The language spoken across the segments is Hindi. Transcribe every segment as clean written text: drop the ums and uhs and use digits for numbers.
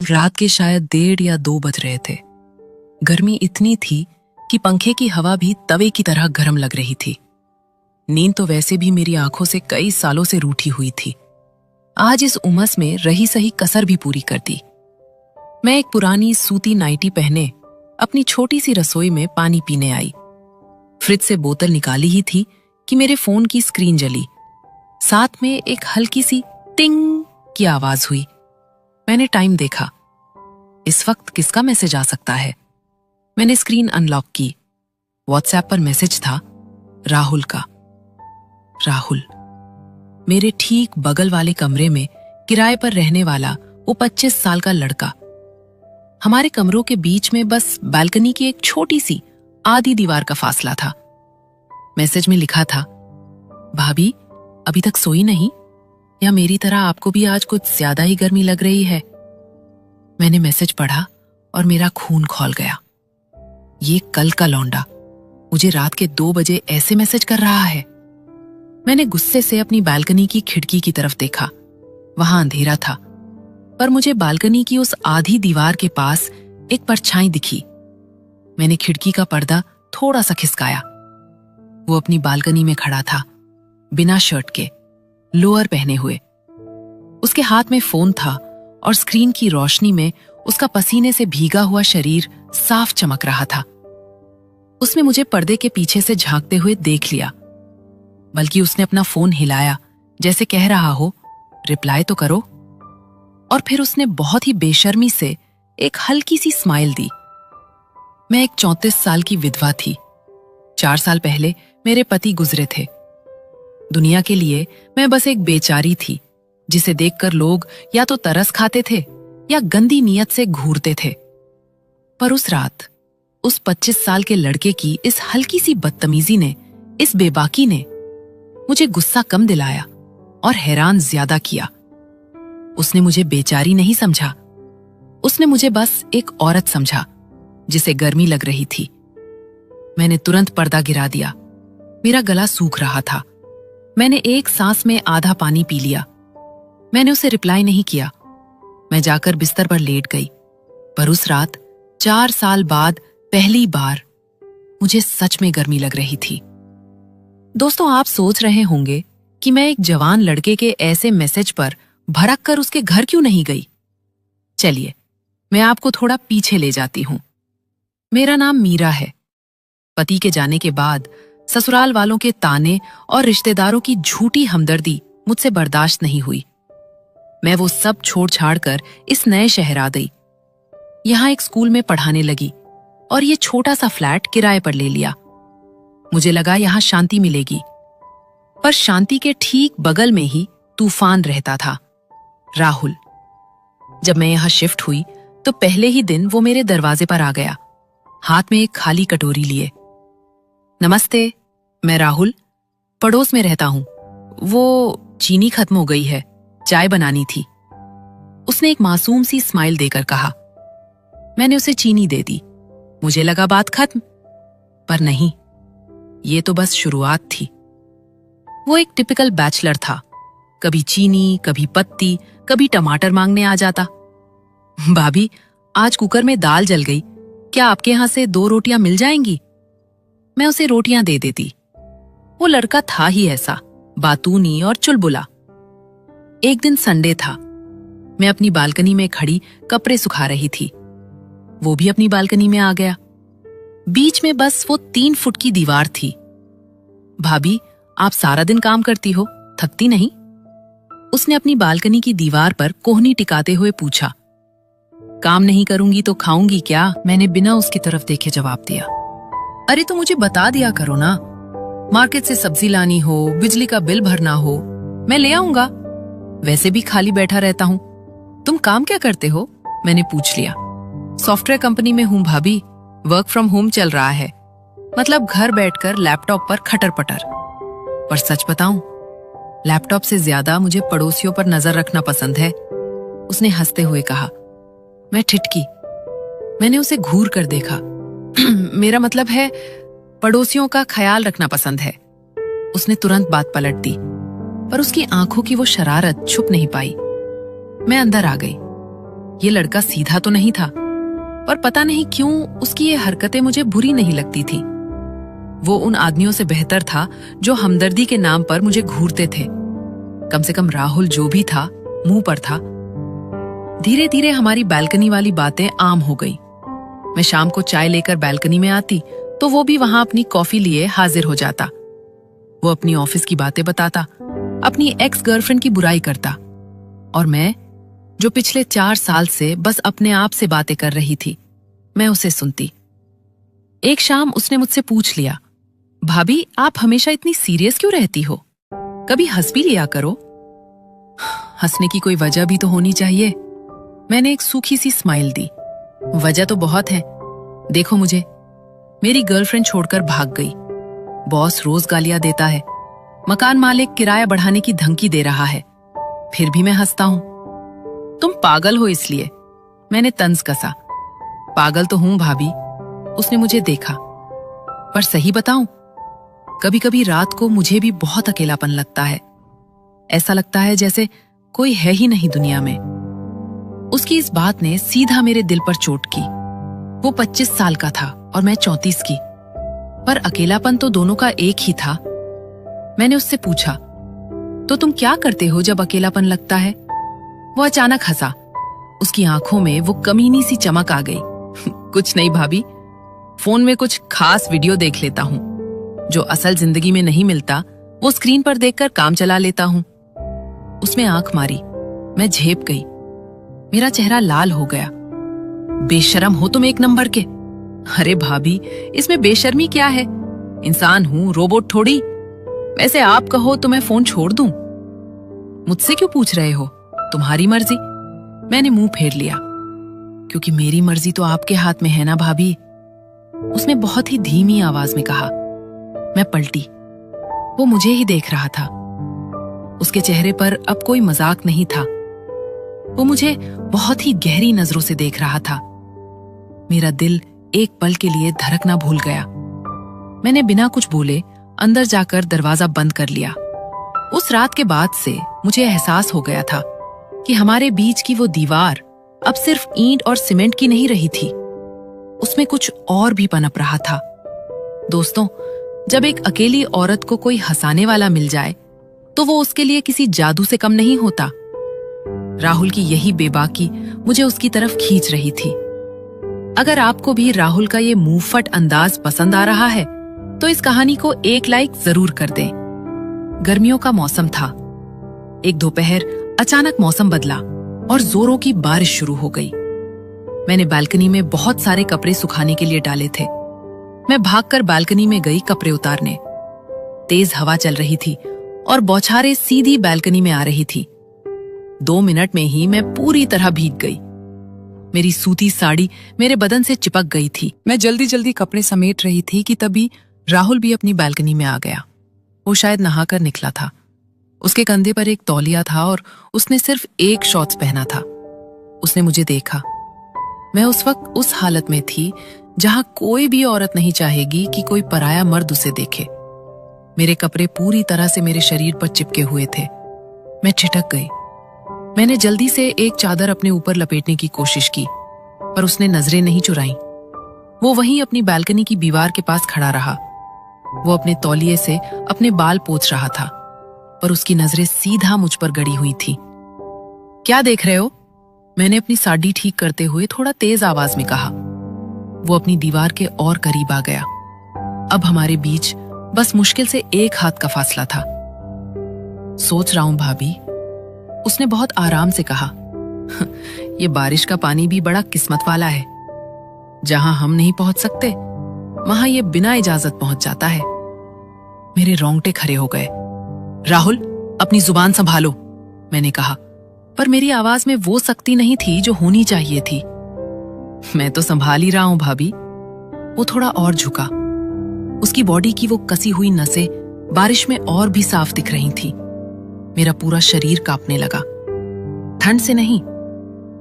रात के शायद 1:30 या 2 बज रहे थे। गर्मी इतनी थी कि पंखे की हवा भी तवे की तरह गर्म लग रही थी। नींद तो वैसे भी मेरी आंखों से कई सालों से रूठी हुई थी। आज इस उमस में रही सही कसर भी पूरी कर दी। मैं एक पुरानी सूती नाइटी पहने अपनी छोटी सी रसोई में पानी पीने आई। फ्रिज से बोतल निकाली ही थी कि मेरे फोन की स्क्रीन जली। साथ में एक हल्की सी टिंग की आवाज हुई। मैंने टाइम देखा। इस वक्त किसका मैसेज आ सकता है? मैंने स्क्रीन अनलॉक की। व्हाट्सएप पर मैसेज था राहुल का। राहुल, मेरे ठीक बगल वाले कमरे में किराए पर रहने वाला वो 25 साल का लड़का। हमारे कमरों के बीच में बस बालकनी की एक छोटी सी आधी दीवार का फासला था। मैसेज में लिखा था, भाभी अभी तक सोई नहीं? या मेरी तरह आपको भी आज कुछ ज्यादा ही गर्मी लग रही है? मैंने मैसेज पढ़ा और मेरा खून खौल गया। ये कल का लौंडा मुझे रात के 2 बजे ऐसे मैसेज कर रहा है। मैंने गुस्से से अपनी बालकनी की खिड़की की तरफ देखा। वहां अंधेरा था, पर मुझे बालकनी की उस आधी दीवार के पास एक परछाई दिखी। मैंने खिड़की का पर्दा थोड़ा सा खिसकाया। वो अपनी बालकनी में खड़ा था, बिना शर्ट के, लोअर पहने हुए। उसके हाथ में फोन था और स्क्रीन की रोशनी में उसका पसीने से भीगा हुआ शरीर साफ चमक रहा था। उसने मुझे पर्दे के पीछे से झांकते हुए देख लिया, बल्कि उसने अपना फोन हिलाया जैसे कह रहा हो, रिप्लाई तो करो। और फिर उसने बहुत ही बेशर्मी से एक हल्की सी स्माइल दी। मैं एक 34 साल की विधवा थी। 4 साल पहले मेरे पति गुजरे थे। दुनिया के लिए मैं बस एक बेचारी थी, जिसे देखकर लोग या तो तरस खाते थे या गंदी नीयत से घूरते थे। पर उस रात उस 25 साल के लड़के की इस हल्की सी बदतमीजी ने, इस बेबाकी ने मुझे गुस्सा कम दिलाया और हैरान ज्यादा किया। उसने मुझे बेचारी नहीं समझा। उसने मुझे बस एक औरत समझा जिसे गर्मी लग रही थी। मैंने तुरंत पर्दा गिरा दिया। मेरा गला सूख रहा था। मैंने एक सांस में आधा पानी पी लिया। मैंने उसे रिप्लाई नहीं किया। मैं जाकर बिस्तर पर लेट गई। पर उस रात 4 साल बाद पहली बार मुझे सच में गर्मी लग रही थी। दोस्तों, आप सोच रहे होंगे कि मैं एक जवान लड़के के ऐसे मैसेज पर भड़क कर उसके घर क्यों नहीं गई। चलिए, मैं आपको थोड़ा पीछे ले जाती हूं। मेरा नाम मीरा है। पति के जाने के बाद ससुराल वालों के ताने और रिश्तेदारों की झूठी हमदर्दी मुझसे बर्दाश्त नहीं हुई। मैं वो सब छोड़ छाड़ कर इस नए शहर आ गई। यहां एक स्कूल में पढ़ाने लगी और ये छोटा सा फ्लैट किराए पर ले लिया। मुझे लगा यहां शांति मिलेगी, पर शांति के ठीक बगल में ही तूफान रहता था, राहुल। जब मैं यहां शिफ्ट हुई तो पहले ही दिन वो मेरे दरवाजे पर आ गया, हाथ में एक खाली कटोरी लिए। नमस्ते, मैं राहुल, पड़ोस में रहता हूं। वो चीनी खत्म हो गई है, चाय बनानी थी। उसने एक मासूम सी स्माइल देकर कहा। मैंने उसे चीनी दे दी। मुझे लगा बात खत्म, पर नहीं, ये तो बस शुरुआत थी। वो एक टिपिकल बैचलर था। कभी चीनी, कभी पत्ती, कभी टमाटर मांगने आ जाता। भाभी, आज कुकर में दाल जल गई, क्या आपके यहां से 2 रोटियां मिल जाएंगी? मैं उसे रोटियां दे देती। वो लड़का था ही ऐसा, बातूनी और चुलबुला। एक दिन संडे था। मैं अपनी बालकनी में खड़ी कपड़े सुखा रही थी। वो भी अपनी बालकनी में आ गया। बीच में बस वो 3 फुट की दीवार थी। भाभी, आप सारा दिन काम करती हो, थकती नहीं? उसने अपनी बालकनी की दीवार पर कोहनी टिकाते हुए पूछा। काम नहीं करूंगी तो खाऊंगी क्या? मैंने बिना उसकी तरफ देखे जवाब दिया। अरे तो मुझे बता दिया करो ना। मार्केट से सब्जी लानी हो, बिजली का बिल भरना हो, मैं ले आऊंगा। वैसे भी खाली बैठा रहता हूं। तुम काम क्या करते हो? मैंने पूछ लिया। सॉफ्टवेयर कंपनी में हूं भाभी, वर्क फ्रॉम होम चल रहा है। मतलब घर बैठकर लैपटॉप पर खटर पटर। पर सच बताऊं, लैपटॉप से ज्यादा मुझे पड़ोसियों पर नजर रखना पसंद है, उसने हंसते हुए कहा। मैं ठिठकी। मैंने उसे घूर कर देखा। मेरा मतलब है, पड़ोसियों का ख्याल रखना पसंद है। उसने तुरंत बात पलट दी, पर उसकी आंखों की वो शरारत छुप नहीं पाई। मैं अंदर आ गई। ये लड़का सीधा तो नहीं था, पर पता नहीं क्यों उसकी ये हरकतें मुझे बुरी नहीं लगती थी। वो उन आदमियों से बेहतर था जो हमदर्दी के नाम पर मुझे घूरते थे। कम से कम राहुल जो भी था मुंह पर था। धीरे धीरे हमारी बालकनी वाली बातें आम हो गई। मैं शाम को चाय लेकर बालकनी में आती तो वो भी वहां अपनी कॉफी लिए हाजिर हो जाता। वो अपनी ऑफिस की बातें बताता, अपनी एक्स गर्लफ्रेंड की बुराई करता, और मैं जो पिछले 4 साल से बस अपने आप से बातें कर रही थी, मैं उसे सुनती। एक शाम उसने मुझसे पूछ लिया, भाभी आप हमेशा इतनी सीरियस क्यों रहती हो? कभी हंस भी लिया करो। हंसने की कोई वजह भी तो होनी चाहिए। मैंने एक सूखी सी स्माइल दी। वजह तो बहुत है। देखो मुझे, मेरी गर्लफ्रेंड छोड़कर भाग गई। बॉस रोज गालियां देता है। मकान मालिक किराया बढ़ाने की धमकी दे रहा है। फिर भी मैं हंसता हूं। तुम पागल हो इसलिए। मैंने तंज कसा। पागल तो हूं भाभी। उसने मुझे देखा। पर सही बताऊं, कभी कभी रात को मुझे भी बहुत अकेलापन लगता है। ऐसा लगता है जैसे कोई है ही नहीं दुनिया में। उसकी इस बात ने सीधा मेरे दिल पर चोट की। वो 25 साल का था और मैं 34 की। पर अकेलापन तो दोनों का एक ही था। मैंने उससे पूछा, तो तुम क्या करते हो जब अकेलापन लगता है? वो अचानक हंसा। उसकी आंखों में वो कमीनी सी चमक आ गई। कुछ नहीं भाभी, फोन में कुछ खास वीडियो देख लेता हूँ। जो असल जिंदगी में नहीं मिलता वो स्क्रीन पर देखकर काम चला लेता हूँ। उसमें आंख मारी। मैं झेप गई। मेरा चेहरा लाल हो गया। बेशर्म हो तुम एक नंबर के। अरे भाभी, इसमें बेशर्मी क्या है? इंसान हूं, रोबोट थोड़ी। वैसे आप कहो तो मैं फोन छोड़ दूं। मुझसे क्यों पूछ रहे हो? तुम्हारी मर्जी। मैंने मुंह फेर लिया, क्योंकि मेरी मर्जी तो आपके हाथ में है ना भाभी। उसने बहुत ही धीमी आवाज में कहा। मैं पलटी। वो मुझे ही देख रहा था। उसके चेहरे पर अब कोई मजाक नहीं था। वो मुझे बहुत ही गहरी नजरों से देख रहा था। मेरा दिल एक पल के लिए धड़कना भूल गया। मैंने बिना कुछ बोले अंदर जाकर दरवाजा बंद कर लिया। उस रात के बाद से मुझे एहसास हो गया था कि हमारे बीच की वो दीवार अब सिर्फ ईंट और सीमेंट की नहीं रही थी। उसमें कुछ और भी पनप रहा था। दोस्तों, जब एक अकेली औरत को कोई हंसाने वाला मिल जाए तो वो उसके लिए किसी जादू से कम नहीं होता। राहुल की यही बेबाकी मुझे उसकी तरफ खींच रही थी। अगर आपको भी राहुल का ये मुंहफट अंदाज पसंद आ रहा है तो इस कहानी को एक लाइक जरूर कर दें। गर्मियों का मौसम था। एक दोपहर अचानक मौसम बदला और जोरों की बारिश शुरू हो गई। मैंने बालकनी में बहुत सारे कपड़े सुखाने के लिए डाले थे। मैं भागकर बालकनी में गई कपड़े उतारने। तेज हवा चल रही थी और बौछारें सीधी बालकनी में आ रही थी। 2 मिनट में ही मैं पूरी तरह भीग गई। मेरी सूती साड़ी मेरे बदन से चिपक गई थी। मैं जल्दी जल्दी कपड़े समेट रही थी कि तभी राहुल भी अपनी बालकनी में आ गया। वो शायद नहाकर निकला था। उसके कंधे पर एक तौलिया था और उसने सिर्फ एक शॉर्ट्स पहना था। उसने मुझे देखा। मैं उस वक्त उस हालत में थी जहां कोई भी औरत नहीं चाहेगी कि कोई पराया मर्द उसे देखे। मेरे कपड़े पूरी तरह से मेरे शरीर पर चिपके हुए थे। मैं ठिठक गई। मैंने जल्दी से एक चादर अपने ऊपर लपेटने की कोशिश की, पर उसने नजरें नहीं चुराईं। वो वहीं अपनी बालकनी की दीवार के पास खड़ा रहा। वो अपने तौलिए से अपने बाल पोंछ रहा था, पर उसकी नजरें सीधा मुझ पर गड़ी हुई थी। क्या देख रहे हो? मैंने अपनी साड़ी ठीक करते हुए थोड़ा तेज आवाज में कहा। वो अपनी दीवार के और करीब आ गया। अब हमारे बीच बस मुश्किल से 1 हाथ का फासला था। सोच रहा हूं भाभी, उसने बहुत आराम से कहा। ये बारिश का पानी भी बड़ा किस्मत वाला है। जहां हम नहीं पहुंच सकते वहां ये बिना इजाजत पहुंच जाता है। मेरे रोंगटे खड़े हो गए। राहुल, अपनी जुबान संभालो, मैंने कहा, पर मेरी आवाज में वो सख्ती नहीं थी जो होनी चाहिए थी। मैं तो संभाल ही रहा हूं भाभी। वो थोड़ा और झुका। उसकी बॉडी की वो कसी हुई नसें बारिश में और भी साफ दिख रही थी। मेरा पूरा शरीर कांपने लगा। ठंड से नहीं,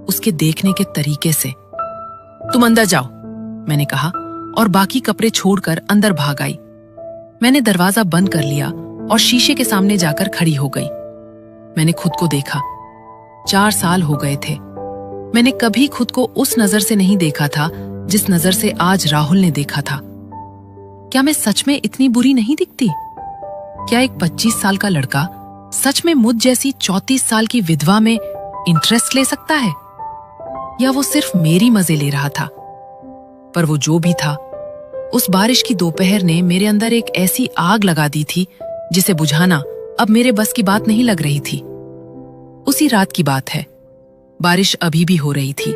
उसके देखने के तरीके से। तुम अंदर जाओ, मैंने कहा और बाकी कपड़े छोड़कर अंदर भाग आई। मैंने दरवाजा बंद कर लिया और शीशे के सामने जाकर खड़ी हो गई। मैंने खुद को देखा। 4 साल हो गए थे। मैंने कभी खुद को उस नजर से नहीं देखा था जिस नजर से आज राहुल ने देखा था। क्या मैं सच में इतनी बुरी नहीं दिखती? क्या एक 25 साल का लड़का सच में मुझ जैसी 34 साल की विधवा में इंटरेस्ट ले सकता है? या वो सिर्फ मेरी मजे ले रहा था? पर वो जो भी था, उस बारिश की दोपहर ने मेरे अंदर एक ऐसी आग लगा दी थी जिसे बुझाना अब मेरे बस की बात नहीं लग रही थी। उसी रात की बात है, बारिश अभी भी हो रही थी।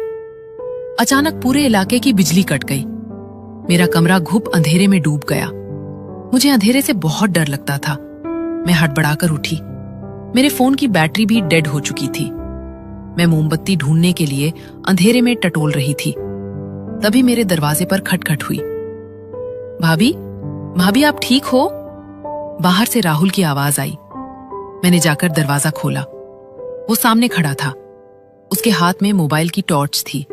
अचानक पूरे इलाके की बिजली कट गई। मेरा कमरा घुप अंधेरे में डूब गया। मुझे अंधेरे से बहुत डर लगता था। मैं हड़बड़ाकर उठी। मेरे फोन की बैटरी भी डेड हो चुकी थी। मैं मोमबत्ती ढूंढने के लिए अंधेरे में टटोल रही थी। तभी मेरे दरवाजे पर खटखट हुई। भाभी, भाभी आप ठीक हो? बाहर से राहुल की आवाज आई। मैंने जाकर दरवाजा खोला। वो सामने खड़ा था। उसके हाथ में मोबाइल की टॉर्च थी।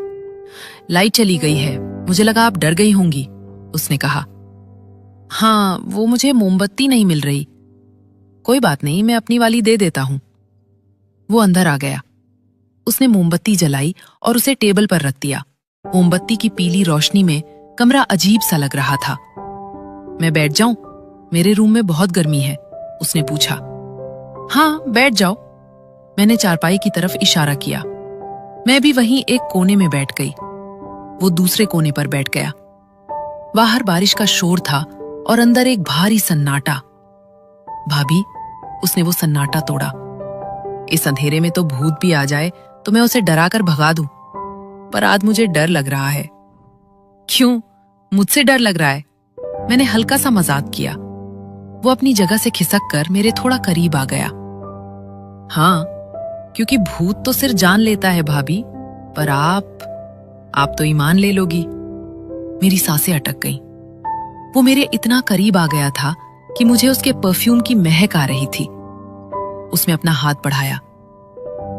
लाइट चली गई है, मुझे लगा आप डर गई होंगी, उसने कहा। हाँ, वो मुझे मोमबत्ती नहीं मिल रही। कोई बात नहीं, मैं अपनी वाली दे देता हूं। वो अंदर आ गया। उसने मोमबत्ती जलाई और उसे टेबल पर रख दिया। मोमबत्ती की पीली रोशनी में कमरा अजीब सा लग रहा था। मैं बैठ जाऊं? मेरे रूम में बहुत गर्मी है, उसने पूछा। हाँ, बैठ जाओ। मैंने चारपाई की तरफ इशारा किया। मैं भी वहीं एक कोने में बैठ गई। वो दूसरे कोने पर बैठ गया। बाहर बारिश का शोर था और अंदर एक भारी सन्नाटा। भाभी, उसने वो सन्नाटा तोड़ा। इस अंधेरे में तो भूत भी आ जाए तो मैं उसे डराकर भगा दूं, पर आज मुझे डर लग रहा है। क्यों? मुझसे डर लग रहा है? मैंने हल्का सा मजाक किया। वो अपनी जगह से खिसक कर मेरे थोड़ा करीब आ गया। हाँ, क्योंकि भूत तो सिर जान लेता है भाभी, पर आप तो ईमान ले लोगी। मेरी सांसें अटक गईं। वो मेरे इतना करीब आ गया था कि मुझे उसके परफ्यूम की महक आ रही थी। उसने अपना हाथ बढ़ाया।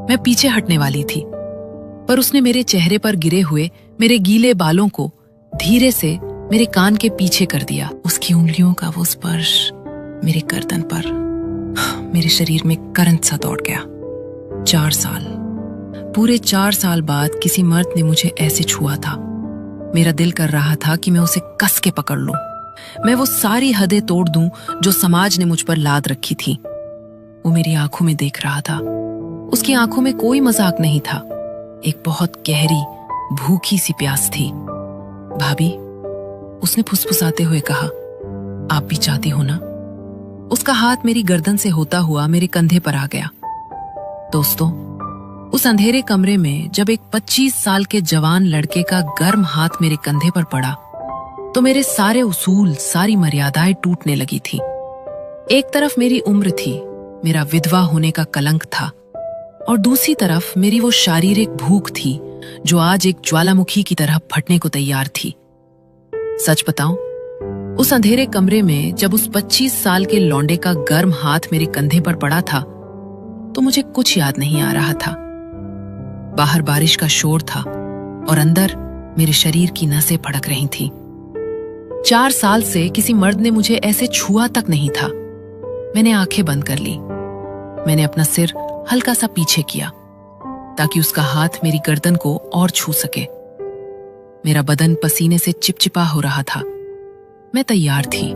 मैं पीछे हटने वाली थी, पर उसने मेरे चेहरे पर गिरे हुए मेरे गीले बालों को धीरे से मेरे कान के पीछे कर दिया। उसकी उंगलियों का वो स्पर्श मेरे गर्दन पर, मेरे शरीर में करंट सा दौड़ गया। 4 साल, पूरे 4 साल बाद किसी मर्द ने मुझे ऐसे छुआ था। मेरा दिल कर रहा था कि मैं उसे कस के पकड़ लूं। मैं वो सारी हदें तोड़ दूं जो समाज ने मुझ पर लाद रखी थी। वो मेरी आंखों में देख रहा था। उसकी आंखों में कोई मजाक नहीं था। एक बहुत गहरी, भूखी सी प्यास थी। भाभी, उसने फुसफुसाते हुए कहा, आप भी चाहती हो ना? उसका हाथ मेरी गर्दन से होता हुआ मेरे कंधे पर आ गया। दोस्तों, उस अंधेरे कमरे में जब एक 25 साल के जवान लड़के का गर्म हाथ मेरे कंधे पर पड़ा, तो मेरे सारे उसूल, सारी मर्यादाएं टूटने लगी थी। एक तरफ मेरी उम्र थी, मेरा विधवा होने का कलंक था, और दूसरी तरफ मेरी वो शारीरिक भूख थी जो आज एक ज्वालामुखी की तरह फटने को तैयार थी। सच बताऊं, उस अंधेरे कमरे में जब उस 25 साल के लौंडे का गर्म हाथ मेरे कंधे पर पड़ा था, तो मुझे कुछ याद नहीं आ रहा था। बाहर बारिश का शोर था और अंदर मेरे शरीर की नसें फड़क रही थीं। 4 साल से किसी मर्द ने मुझे ऐसे छुआ तक नहीं था। मैंने आंखें बंद कर ली। मैंने अपना सिर हल्का सा पीछे किया ताकि उसका हाथ मेरी गर्दन को और छू सके। मेरा बदन पसीने से चिपचिपा हो रहा था। मैं तैयार थी।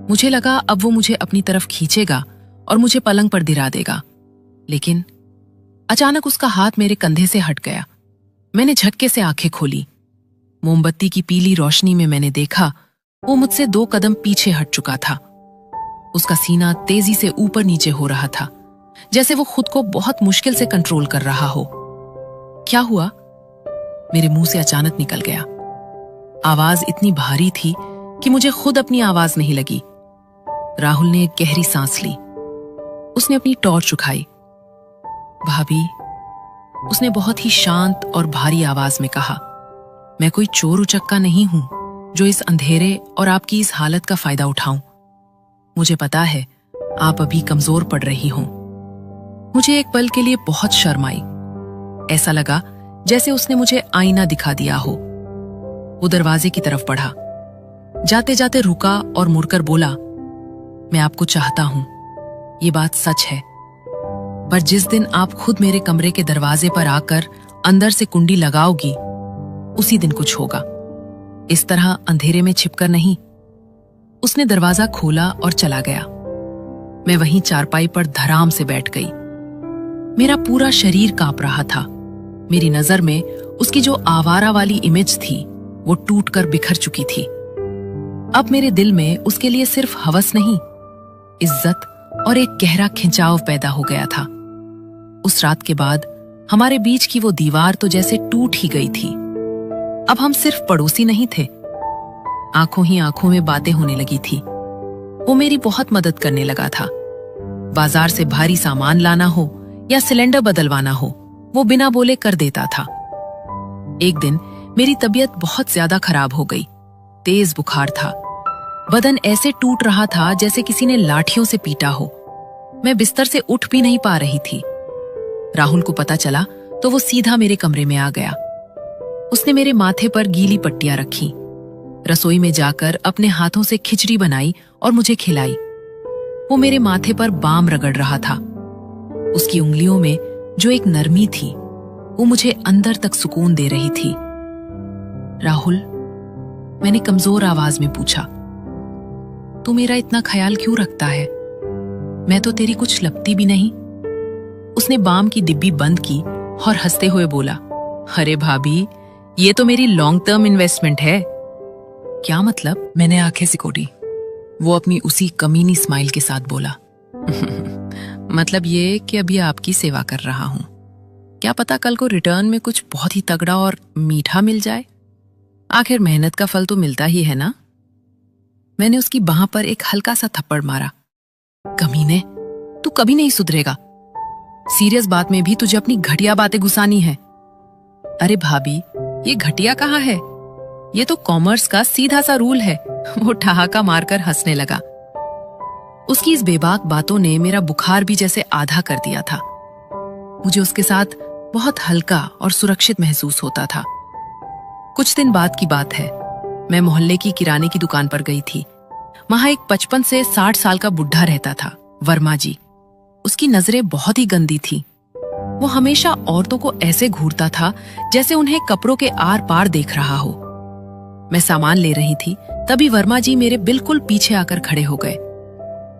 मुझे लगा अब वो मुझे अपनी तरफ खींचेगा और मुझे पलंग पर गिरा देगा, लेकिन अचानक उसका हाथ मेरे कंधे से हट गया। मैंने झटके से आंखें खोली। मोमबत्ती की पीली रोशनी में मैंने देखा वो मुझसे 2 कदम पीछे हट चुका था। उसका सीना तेजी से ऊपर नीचे हो रहा था, जैसे वो खुद को बहुत मुश्किल से कंट्रोल कर रहा हो। क्या हुआ? मेरे मुंह से अचानक निकल गया। आवाज इतनी भारी थी कि मुझे खुद अपनी आवाज नहीं लगी। राहुल ने एक गहरी सांस ली। उसने अपनी टॉर्च उठाई। भाभी, उसने बहुत ही शांत और भारी आवाज में कहा, मैं कोई चोर उचक्का नहीं हूं जो इस अंधेरे और आपकी इस हालत का फायदा उठाऊं। मुझे पता है आप अभी कमजोर पड़ रही हो। मुझे एक पल के लिए बहुत शर्म आई। ऐसा लगा जैसे उसने मुझे आईना दिखा दिया हो। वो दरवाजे की तरफ बढ़ा। जाते जाते रुका और मुड़कर बोला, मैं आपको चाहता हूं, ये बात सच है, पर जिस दिन आप खुद मेरे कमरे के दरवाजे पर आकर अंदर से कुंडी लगाओगी उसी दिन कुछ होगा, इस तरह अंधेरे में छिपकर नहीं। उसने दरवाजा खोला और चला गया। मैं वहीं चारपाई पर धराम से बैठ गई। मेरा पूरा शरीर कांप रहा था। मेरी नजर में उसकी जो आवारा वाली इमेज थी वो टूटकर बिखर चुकी थी। अब मेरे दिल में उसके लिए सिर्फ हवस नहीं, इज्जत और एक गहरा खिंचाव पैदा हो गया था। उस रात के बाद हमारे बीच की वो दीवार तो जैसे टूट ही गई थी। अब हम सिर्फ पड़ोसी नहीं थे, आंखों ही आंखों में बातें होने लगी थी। वो मेरी बहुत मदद करने लगा था। बाजार से भारी सामान लाना हो या सिलेंडर बदलवाना हो, वो बिना बोले कर देता था। एक दिन मेरी तबीयत बहुत ज्यादा खराब हो गई। तेज बुखार था, बदन ऐसे टूट रहा था जैसे किसी ने लाठियों से पीटा हो। मैं बिस्तर से उठ भी नहीं पा रही थी। राहुल को पता चला तो वो सीधा मेरे कमरे में आ गया। उसने मेरे माथे पर गीली पट्टियां रखी, रसोई में जाकर अपने हाथों से खिचड़ी बनाई और मुझे खिलाई। वो मेरे माथे पर बाम रगड़ रहा था। उसकी उंगलियों में जो एक नरमी थी वो मुझे अंदर तक सुकून दे रही थी। राहुल, मैंने कमजोर आवाज में पूछा, तू मेरा इतना ख्याल क्यों रखता है? मैं तो तेरी कुछ लगती भी नहीं। उसने बाम की डिब्बी बंद की और हंसते हुए बोला, अरे भाभी, ये तो मेरी लॉन्ग टर्म इन्वेस्टमेंट है। क्या मतलब? मैंने आंखें सिकोड़ी। वो अपनी उसी कमीनी स्माइल के साथ बोला, मतलब ये कि अभी आपकी सेवा कर रहा हूं, क्या पता कल को रिटर्न में कुछ बहुत ही तगड़ा और मीठा मिल जाए। आखिर मेहनत का फल तो मिलता ही है ना। मैंने उसकी बाह पर एक हल्का सा थप्पड़ मारा। कमीने, तू कभी नहीं सुधरेगा। सीरियस बात में भी तुझे अपनी घटिया बातें घुसानी है। अरे भाभी, ये घटिया कहाँ है? ये तो कॉमर्स का सीधा सा रूल है। वो ठहाका मारकर हंसने लगा। उसकी इस बेबाक बातों ने मेरा बुखार भी जैसे आधा कर दिया था। मुझे उसके साथ बहुत हल्का और सुरक्षित महसूस होता था। कुछ दिन बाद की बात है, मैं मोहल्ले की किराने की दुकान पर गई थी। वहां एक 55 से 60 साल का बुढ़ा रहता था, वर्मा जी। उसकी नजरें बहुत ही गंदी थी। वो हमेशा औरतों को ऐसे घूरता था जैसे उन्हें कपड़ों के आर पार देख रहा हो। मैं सामान ले रही थी, तभी वर्मा जी मेरे बिल्कुल पीछे आकर खड़े हो गए।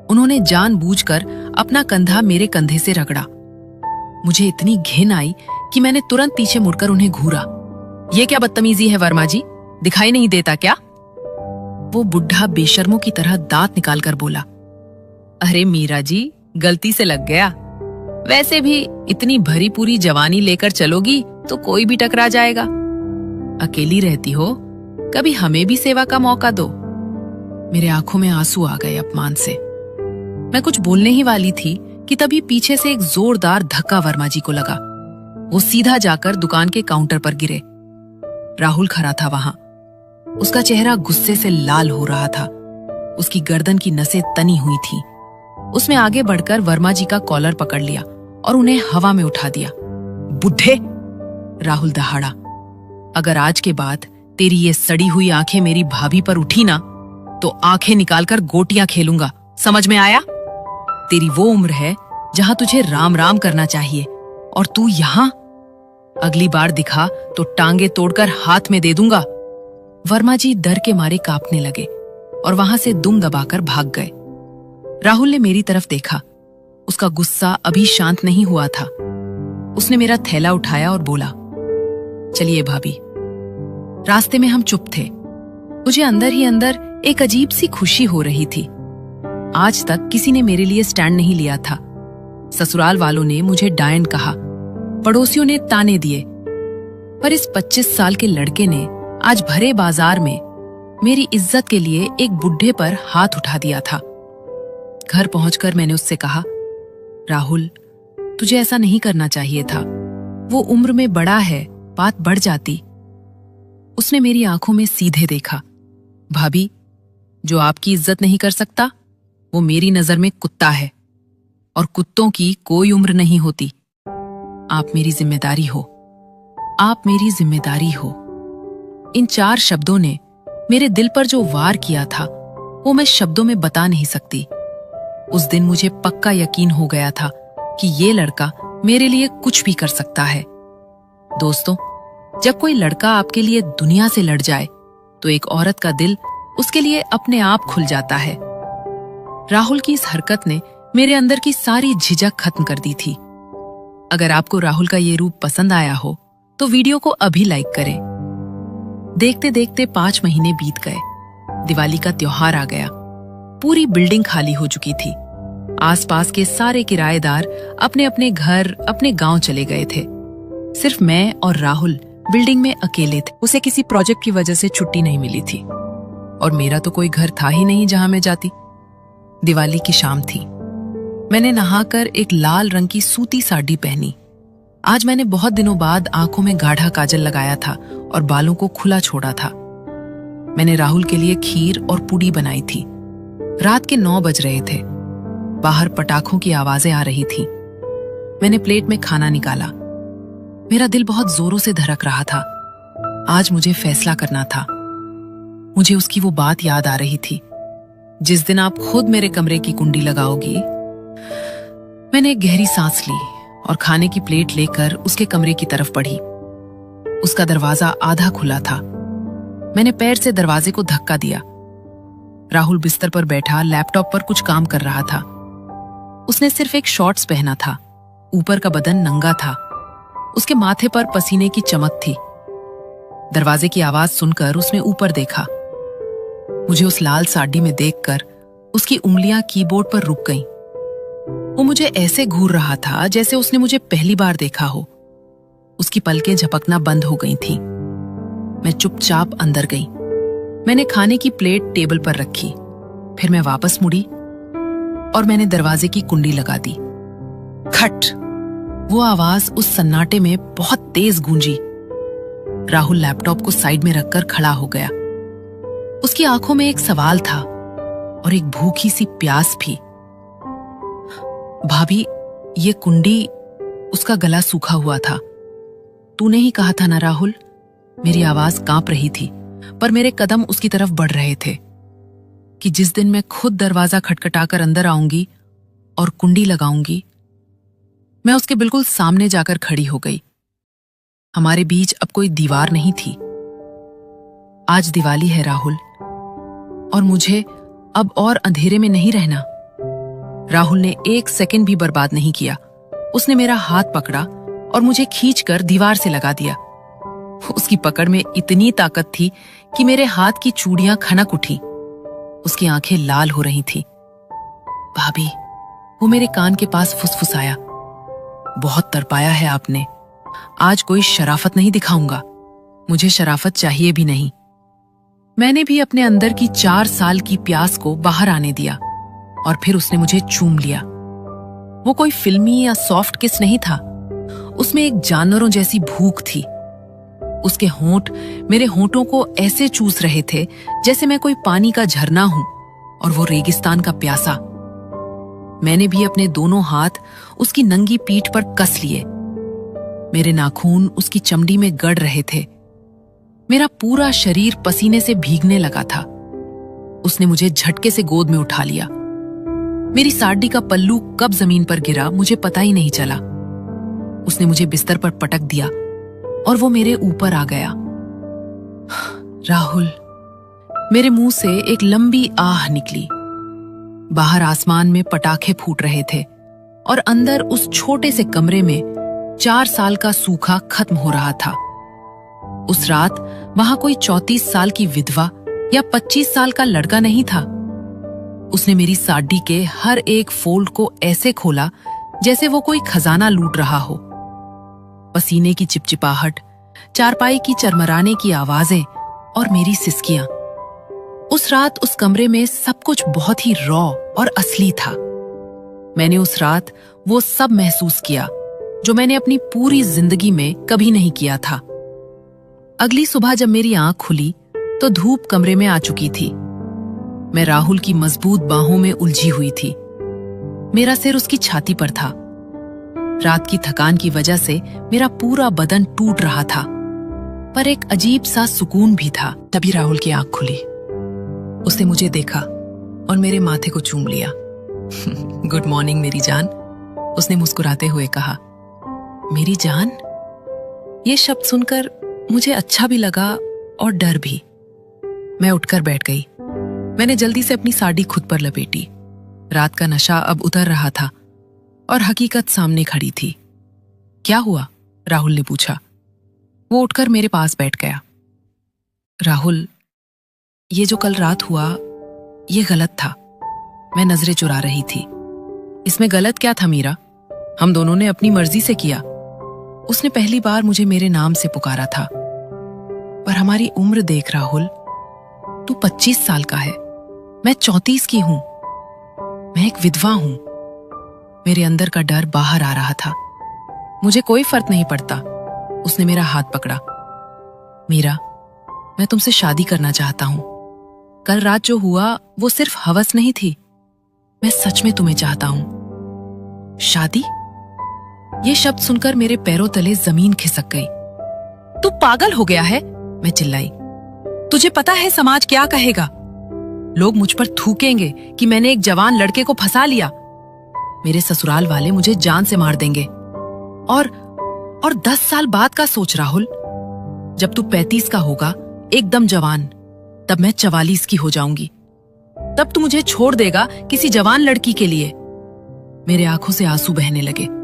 उन्होंने जानबूझकर अपना कंधा मेरे कंधे से रगड़ा। मुझे इतनी घिन आई कि मैंने तुरंत पीछे मुड़कर उन्हें घूरा। ये क्या बदतमीजी है वर्मा जी, दिखाई नहीं देता क्या? वो बुढ़ा बेशर्मों की तरह दांत निकालकर बोला, अरे मीरा जी, गलती से लग गया। वैसे भी इतनी भरी पूरी जवानी लेकर चलोगी तो कोई भी टकरा जाएगा। अकेली रहती हो, कभी हमें भी सेवा का मौका दो। मेरे आंखों में आंसू आ गए अपमान से। मैं कुछ बोलने ही वाली थी कि तभी पीछे से एक जोरदार धक्का वर्मा जी को लगा। वो सीधा जाकर दुकान के काउंटर पर गिरे। राहुल खड़ा था वहां। उसका चेहरा गुस्से से लाल हो रहा था। उसकी गर्दन की नसें तनी हुई थी। उसने आगे बढ़कर वर्मा जी का कॉलर पकड़ लिया और उन्हें हवा में उठा दिया। बुढ़े! राहुल दहाड़ा, अगर आज के बाद तेरी ये सड़ी हुई आंखें मेरी भाभी पर उठी ना तो आंखें निकालकर गोटियां खेलूंगा, समझ में आया? तेरी वो उम्र है जहां तुझे राम राम करना चाहिए और तू यहां? अगली बार दिखा तो टांगे तोड़कर हाथ में दे दूंगा। वर्मा जी डर के मारे कांपने लगे और वहां से दुम दबाकर भाग गए। राहुल ने मेरी तरफ देखा। उसका गुस्सा अभी शांत नहीं हुआ था। उसने मेरा थैला उठाया और बोला, चलिए भाभी। रास्ते में हम चुप थे। मुझे अंदर ही अंदर एक अजीब सी खुशी हो रही थी। आज तक किसी ने मेरे लिए स्टैंड नहीं लिया था। ससुराल वालों ने मुझे डायन कहा, पड़ोसियों ने ताने दिए, पर इस 25 साल के लड़के ने आज भरे बाजार में मेरी इज्जत के लिए एक बुढ़े पर हाथ उठा दिया था। घर पहुंचकर मैंने उससे कहा, राहुल, तुझे ऐसा नहीं करना चाहिए था। वो उम्र में बड़ा है, बात बढ़ जाती। उसने मेरी आंखों में सीधे देखा। भाभी, जो आपकी इज्जत नहीं कर सकता वो मेरी नजर में कुत्ता है, और कुत्तों की कोई उम्र नहीं होती। आप मेरी जिम्मेदारी हो, आप मेरी जिम्मेदारी हो। इन 4 शब्दों ने मेरे दिल पर जो वार किया था वो मैं शब्दों में बता नहीं सकती। उस दिन मुझे पक्का यकीन हो गया था कि ये लड़का मेरे लिए कुछ भी कर सकता है। दोस्तों, जब कोई लड़का आपके लिए दुनिया से लड़ जाए तो एक औरत का दिल उसके लिए अपने आप खुल जाता है। राहुल की इस हरकत ने मेरे अंदर की सारी झिझक खत्म कर दी थी। अगर आपको राहुल का ये रूप पसंद आया हो तो वीडियो को अभी लाइक करें। देखते देखते 5 महीने बीत गए। दिवाली का त्योहार आ गया। पूरी बिल्डिंग खाली हो चुकी थी। आसपास के सारे किराएदार अपने अपने घर, अपने गांव चले गए थे। सिर्फ मैं और राहुल बिल्डिंग में अकेले थे। उसे किसी प्रोजेक्ट की वजह से छुट्टी नहीं मिली थी और मेरा तो कोई घर था ही नहीं जहां मैं जाती। दिवाली की शाम थी। मैंने नहाकर एक लाल रंग की सूती साड़ी पहनी। आज मैंने बहुत दिनों बाद आंखों में गाढ़ा काजल लगाया था और बालों को खुला छोड़ा था। मैंने राहुल के लिए खीर और पूड़ी बनाई थी। रात के 9 बज रहे थे। बाहर पटाखों की आवाजें आ रही थी। मैंने प्लेट में खाना निकाला। मेरा दिल बहुत जोरों से धड़क रहा था। आज मुझे फैसला करना था। मुझे उसकी वो बात याद आ रही थी, जिस दिन आप खुद मेरे कमरे की कुंडी लगाओगी। मैंने एक गहरी सांस ली और खाने की प्लेट लेकर उसके कमरे की तरफ बढ़ी। उसका दरवाजा आधा खुला था। मैंने पैर से दरवाजे को धक्का दिया। राहुल बिस्तर पर बैठा लैपटॉप पर कुछ काम कर रहा था। उसने सिर्फ एक शॉर्ट्स पहना था। ऊपर का बदन नंगा था। उसके माथे पर पसीने की चमक थी। दरवाजे की आवाज सुनकर उसने ऊपर देखा। मुझे उस लाल साड़ी में देखकर उसकी उंगलियां कीबोर्ड पर रुक गईं। वो मुझे ऐसे घूर रहा था जैसे उसने मुझे पहली बार देखा हो। उसकी पलकें झपकना बंद हो गई थीं। मैं चुपचाप अंदर गई। मैंने खाने की प्लेट टेबल पर रखी। फिर मैं वापस मुड़ी और मैंने दरवाजे की कुंडी लगा दी। खट! वो आवाज उस सन्नाटे में बहुत तेज गूंजी। राहुल लैपटॉप को साइड में रखकर खड़ा हो गया। उसकी आंखों में एक सवाल था और एक भूखी सी प्यास भी। भाभी, ये कुंडी। उसका गला सूखा हुआ था। तूने ही कहा था ना राहुल। मेरी आवाज कांप रही थी, पर मेरे कदम उसकी तरफ बढ़ रहे थे कि जिस दिन मैं खुद दरवाजा खटखटाकर अंदर आऊंगी और कुंडी लगाऊंगी। मैं उसके बिल्कुल सामने जाकर खड़ी हो गई। हमारे बीच अब कोई दीवार नहीं थी। आज दिवाली है राहुल, और मुझे अब और अंधेरे में नहीं रहना। राहुल ने 1 सेकंड भी बर्बाद नहीं किया। उसने मेरा हाथ पकड़ा और मुझे खींचकर दीवार से लगा दिया। उसकी पकड़ में इतनी ताकत थी कि मेरे हाथ की चूड़ियां खनक उठी। उसकी आंखें लाल हो रही थीं। भाभी, वो मेरे कान के पास फुसफुसाया। बहुत तड़पाया है आपने। आज कोई शराफत नहीं दिखाऊंगा। मुझे शराफत चाहिए भी नहीं। मैंने भी अपने अंदर की 4 साल की प्यास को बाहर आने दिया और फिर उसने मुझे चूम लिया। वो कोई फिल्मी या सॉफ्ट किस नहीं था। उसमें एक जानवरों जैसी भूख थी। उसके होंठ मेरे होंठों को ऐसे चूस रहे थे जैसे मैं कोई पानी का झरना हूं और वो रेगिस्तान का प्यासा। मैंने भी अपने दोनों हाथ उसकी नंगी पीठ पर कस लिए। मेरे नाखून उसकी चमड़ी में गड़ रहे थे। मेरा पूरा शरीर पसीने से भीगने लगा था। उसने मुझे झटके से गोद में उठा लिया। मेरी साड़ी का पल्लू कब जमीन पर गिरा मुझे पता ही नहीं चला। उसने मुझे बिस्तर पर पटक दिया और वो मेरे ऊपर आ गया। राहुल, मेरे मुंह से एक लंबी आह निकली। बाहर आसमान में पटाखे फूट रहे थे और अंदर उस छोटे से कमरे में 4 साल का सूखा खत्म हो रहा था। उस रात वहां कोई 34 साल की विधवा या 25 साल का लड़का नहीं था। उसने मेरी साड़ी के हर एक फोल्ड को ऐसे खोला जैसे वो कोई खजाना लूट रहा हो। पसीने की चिपचिपाहट, चारपाई की चरमराने की आवाजें और मेरी सिसकियां। उस रात उस कमरे में सब कुछ बहुत ही रॉ और असली था। मैंने उस रात वो सब महसूस किया जो मैंने अपनी पूरी जिंदगी में कभी नहीं किया था। अगली सुबह जब मेरी आंख खुली तो धूप कमरे में आ चुकी थी। मैं राहुल की मजबूत बाहों में उलझी हुई थी। मेरा सिर उसकी छाती पर था। रात की थकान की वजह से मेरा पूरा बदन टूट रहा था, पर एक अजीब सा सुकून भी था। तभी राहुल की आंख खुली। उसने मुझे देखा और मेरे माथे को चूम लिया। गुड मॉर्निंग मेरी जान, उसने मुस्कुराते हुए कहा। मेरी जान? ये शब्द सुनकर मुझे अच्छा भी लगा और डर भी। मैं उठकर बैठ गई। मैंने जल्दी से अपनी साड़ी खुद पर लपेटी। रात का नशा अब उतर रहा था और हकीकत सामने खड़ी थी। क्या हुआ? राहुल ने पूछा। वो उठकर मेरे पास बैठ गया। राहुल, ये जो कल रात हुआ ये गलत था। मैं नजरें चुरा रही थी। इसमें गलत क्या था मीरा? हम दोनों ने अपनी मर्जी से किया। उसने पहली बार मुझे मेरे नाम से पुकारा था। पर हमारी उम्र देख राहुल, तू 25 साल का है, मैं 34 की हूं। मैं एक विधवा हूं। मेरे अंदर का डर बाहर आ रहा था। मुझे कोई फर्क नहीं पड़ता। उसने मेरा हाथ पकड़ा। मीरा, मैं तुमसे शादी करना चाहता हूं। कल रात जो हुआ वो सिर्फ हवस नहीं थी। मैं सच में तुम्हें चाहता हूं। शादी? ये शब्द सुनकर मेरे पैरों तले जमीन खिसक गई। तू पागल हो गया है? मैं चिल्लाई। तुझे पता है समाज क्या कहेगा? लोग मुझ पर थूकेंगे कि मैंने एक जवान लड़के को फंसा लिया। मेरे ससुराल वाले मुझे जान से मार देंगे। और 10 साल बाद का सोच राहुल, जब तू 35 का होगा, एकदम जवान, तब मैं 44 की हो जाऊंगी। तब तू मुझे छोड़ देगा किसी जवान लड़की के लिए। मेरे आंखों से आंसू बहने लगे।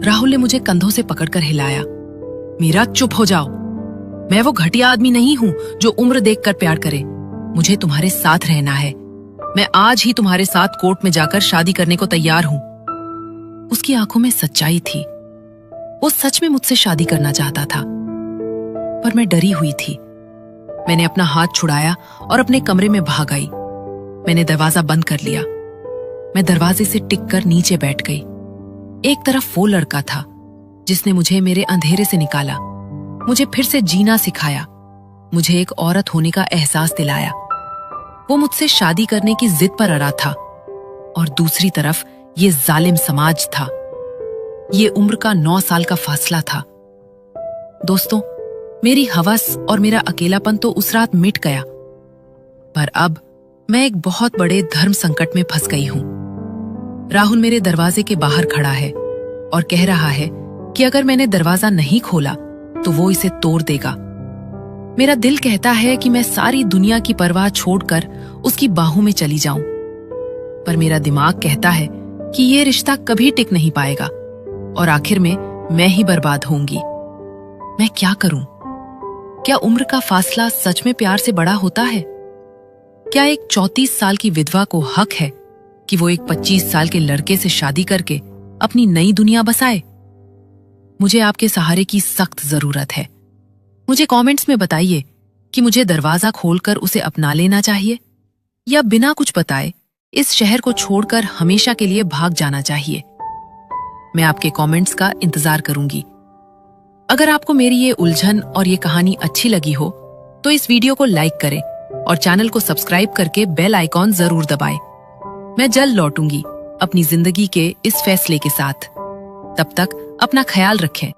राहुल ने मुझे कंधों से पकड़कर हिलाया। मीरा, चुप हो जाओ। मैं वो घटिया आदमी नहीं हूं जो उम्र देखकर प्यार करे। मुझे तुम्हारे साथ रहना है। मैं आज ही तुम्हारे साथ कोर्ट में जाकर शादी करने को तैयार हूं। उसकी आंखों में सच्चाई थी। वो सच में मुझसे शादी करना चाहता था। पर मैं डरी हुई थी। मैंने अपना हाथ छुड़ाया और अपने कमरे में भाग आई। मैंने दरवाजा बंद कर लिया। मैं दरवाजे से टिककर नीचे बैठ गई। एक तरफ वो लड़का था जिसने मुझे मेरे अंधेरे से निकाला, मुझे फिर से जीना सिखाया, मुझे एक औरत होने का एहसास दिलाया। वो मुझसे शादी करने की जिद पर अड़ा था। और दूसरी तरफ ये जालिम समाज था। ये उम्र का 9 साल का फासला था। दोस्तों, मेरी हवस और मेरा अकेलापन तो उस रात मिट गया। पर अब मैं एक बहुत बड़े धर्म संकट में फंस गई हूं। राहुल मेरे दरवाजे के बाहर खड़ा है और कह रहा है कि अगर मैंने दरवाजा नहीं खोला तो वो इसे तोड़ देगा। मेरा दिल कहता है कि मैं सारी दुनिया की परवाह छोड़कर उसकी बाहों में चली जाऊं। पर मेरा दिमाग कहता है कि ये रिश्ता कभी टिक नहीं पाएगा और आखिर में मैं ही बर्बाद होंगी। मैं क्या करूं? क्या उम्र का फासला सच में प्यार से बड़ा होता है? क्या एक 34 साल की विधवा को हक है कि वो एक 25 साल के लड़के से शादी करके अपनी नई दुनिया बसाए? मुझे आपके सहारे की सख्त जरूरत है। मुझे कमेंट्स में बताइए कि मुझे दरवाजा खोलकर उसे अपना लेना चाहिए या बिना कुछ बताए इस शहर को छोड़कर हमेशा के लिए भाग जाना चाहिए। मैं आपके कमेंट्स का इंतजार करूंगी। अगर आपको मेरी ये उलझन और ये कहानी अच्छी लगी हो तो इस वीडियो को लाइक करें और चैनल को सब्सक्राइब करके बेल आइकॉन जरूर दबाएं। मैं जल्द लौटूंगी अपनी जिंदगी के इस फैसले के साथ। तब तक अपना ख्याल रखें।